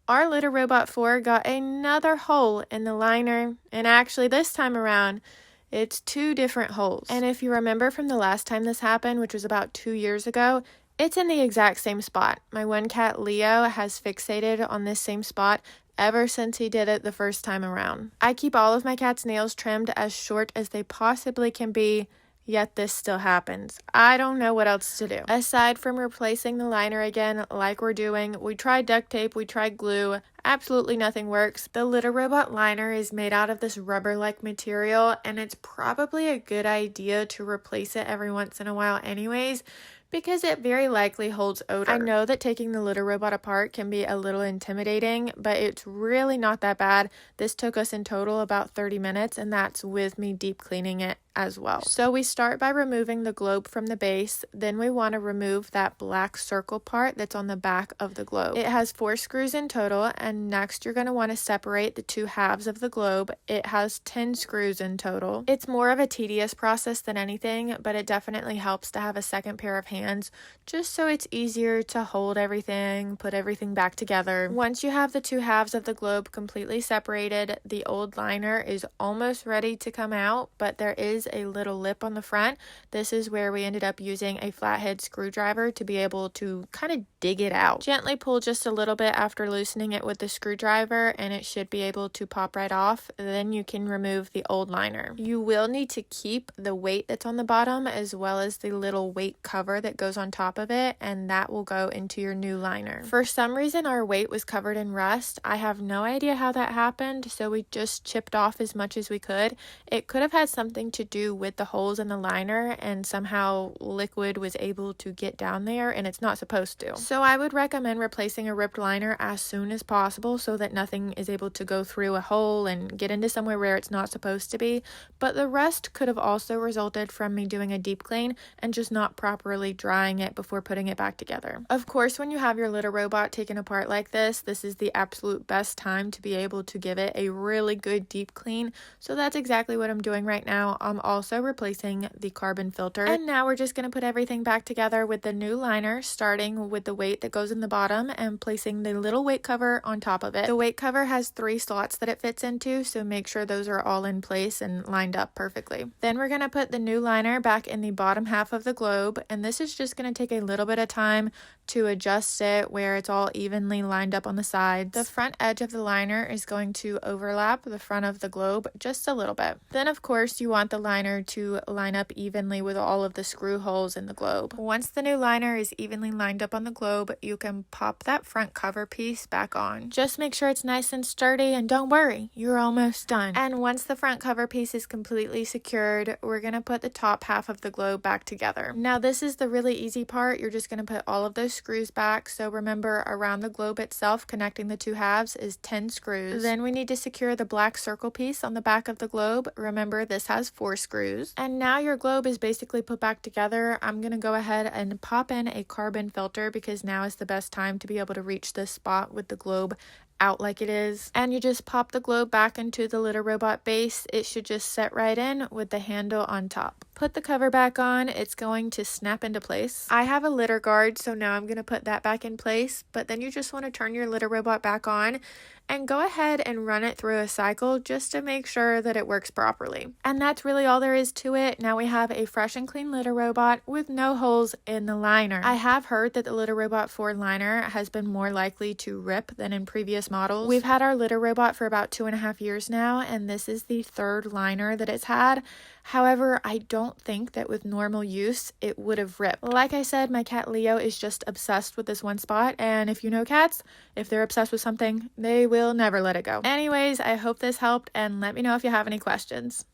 our Litter Robot 4 got another hole in the liner, and actually this time around, it's 2 different holes. And if you remember from the last time this happened, which was about 2 years ago, it's in the exact same spot. My one cat, Leo, has fixated on this same spot ever since he did it the first time around. I keep all of my cat's nails trimmed as short as they possibly can be, yet this still happens. I don't know what else to do. Aside from replacing the liner again like we're doing, we tried duct tape, we tried glue, absolutely nothing works. The Litter Robot liner is made out of this rubber-like material, and it's probably a good idea to replace it every once in a while anyways, because it very likely holds odor. I know that taking the Litter Robot apart can be a little intimidating, but it's really not that bad. This took us in total about 30 minutes, and that's with me deep cleaning it as well. So we start by removing the globe from the base. Then we want to remove that black circle part that's on the back of the globe. It has 4 screws in total, and next you're going to want to separate the 2 halves of the globe. It has 10 screws in total. It's more of a tedious process than anything, but it definitely helps to have a second pair of hands just so it's easier to hold everything, put everything back together. Once you have the 2 halves of the globe completely separated, the old liner is almost ready to come out, but there is a little lip on the front. This is where we ended up using a flathead screwdriver to be able to kind of dig it out. Gently pull just a little bit after loosening it with the screwdriver, and it should be able to pop right off. Then you can remove the old liner. You will need to keep the weight that's on the bottom as well as the little weight cover that goes on top of it, and that will go into your new liner. For some reason our weight was covered in rust. I have no idea how that happened, so we just chipped off as much as we could. It could have had something to do with the holes in the liner, and somehow liquid was able to get down there, and it's not supposed to. So I would recommend replacing a ripped liner as soon as possible so that nothing is able to go through a hole and get into somewhere where it's not supposed to be. But the rust could have also resulted from me doing a deep clean and just not properly drying it before putting it back together. Of course, when you have your Litter Robot taken apart like this is the absolute best time to be able to give it a really good deep clean. So that's exactly what I'm doing right now. I'm also replacing the carbon filter, and now we're just going to put everything back together with the new liner, starting with the weight that goes in the bottom and placing the little weight cover on top of it. The weight cover has 3 slots that it fits into, so make sure those are all in place and lined up perfectly. Then we're going to put the new liner back in the bottom half of the globe, and this is just going to take a little bit of time to adjust it where it's all evenly lined up on the sides. The front edge of the liner is going to overlap the front of the globe just a little bit. Then of course you want the liner to line up evenly with all of the screw holes in the globe. Once the new liner is evenly lined up on the globe, you can pop that front cover piece back on. Just make sure it's nice and sturdy, and don't worry, you're almost done. And once the front cover piece is completely secured, we're going to put the top half of the globe back together. Now this is the really easy part. You're just going to put all of those screws back. So remember, around the globe itself, connecting the 2 halves is 10 screws. Then we need to secure the black circle piece on the back of the globe. Remember, this has 4 screws. And now your globe is basically put back together. I'm going to go ahead and pop in a carbon filter because now is the best time to be able to reach this spot with the globe out like it is. And you just pop the globe back into the Litter Robot base. It should just set right in with the handle on top. Put the cover back on. It's going to snap into place. I have a litter guard, so now I'm going to put that back in place, but then you just want to turn your Litter Robot back on and go ahead and run it through a cycle just to make sure that it works properly. And that's really all there is to it. Now we have a fresh and clean Litter Robot with no holes in the liner. I have heard that the Litter Robot 4 liner has been more likely to rip than in previous models. We've had our Litter Robot for about 2.5 years now, and this is the 3rd liner that it's had. However, I don't think that with normal use it would have ripped. Like I said, my cat Leo is just obsessed with this one spot, and if you know cats, if they're obsessed with something, they will never let it go. Anyways, I hope this helped, and let me know if you have any questions.